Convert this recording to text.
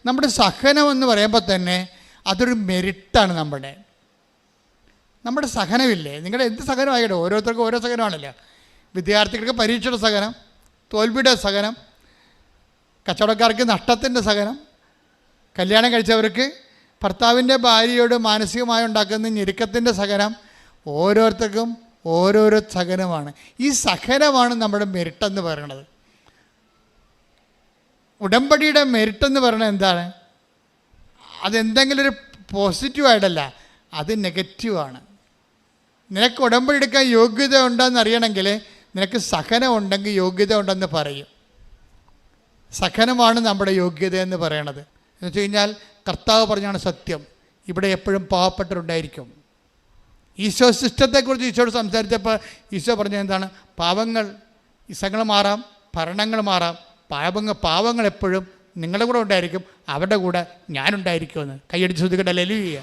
നമ്മുടെ സഹനം എന്ന് പറയുമ്പോൾ തന്നെ അതൊരു മെരിറ്റാണ്. നമ്മുടെ സഹനമില്ലേ, നിങ്ങളുടെ എന്ത് സഹനമായിട്ടോ, ഓരോരുത്തർക്കും ഓരോ സഹനമാണല്ലോ. വിദ്യാർത്ഥികൾക്ക് പരീക്ഷയുടെ സഹനം, തോൽവിയുടെ സഹനം, കച്ചവടക്കാർക്ക് നഷ്ടത്തിൻ്റെ സഹനം, കല്യാണം കഴിച്ചവർക്ക് ഭർത്താവിൻ്റെ ഭാര്യയോട് മാനസികമായി ഉണ്ടാക്കുന്ന ഞെരുക്കത്തിൻ്റെ സഹനം, ഓരോരുത്തർക്കും ഓരോരോ സഹനമാണ്. ഈ സഹനമാണ് നമ്മുടെ മെരിട്ടെന്ന് പറയുന്നത്. ഉടമ്പടിയുടെ മെരിട്ടെന്ന് പറയുന്നത് എന്താണ്? അതെന്തെങ്കിലും ഒരു പോസിറ്റീവായിട്ടല്ല, അത് നെഗറ്റീവാണ്. നിനക്ക് ഉടമ്പടി എടുക്കാൻ യോഗ്യത ഉണ്ടെന്ന് അറിയണമെങ്കിൽ നിനക്ക് സഹനം ഉണ്ടെങ്കിൽ യോഗ്യത ഉണ്ടെന്ന് പറയും. സഹനമാണ് നമ്മുടെ യോഗ്യത എന്ന് പറയണത്. എന്ന് വെച്ച് കഴിഞ്ഞാൽ കർത്താവ് പറഞ്ഞാണ് സത്യം, ഇവിടെ എപ്പോഴും പാവപ്പെട്ടവരുണ്ടായിരിക്കും. ഈശോ സിസ്റ്റത്തെക്കുറിച്ച് ഈശോയോട് സംസാരിച്ചപ്പോൾ ഈശോ പറഞ്ഞത് എന്താണ്? പാവങ്ങൾ, ഇസങ്ങൾ മാറാം, ഭരണങ്ങൾ മാറാം, പാവങ്ങൾ എപ്പോഴും നിങ്ങളുടെ കൂടെ ഉണ്ടായിരിക്കും, അവരുടെ കൂടെ ഞാനുണ്ടായിരിക്കുമെന്ന്. കൈയടിച്ച് ശ്രദ്ധിക്കട്ടെ. ഹല്ലേലൂയ.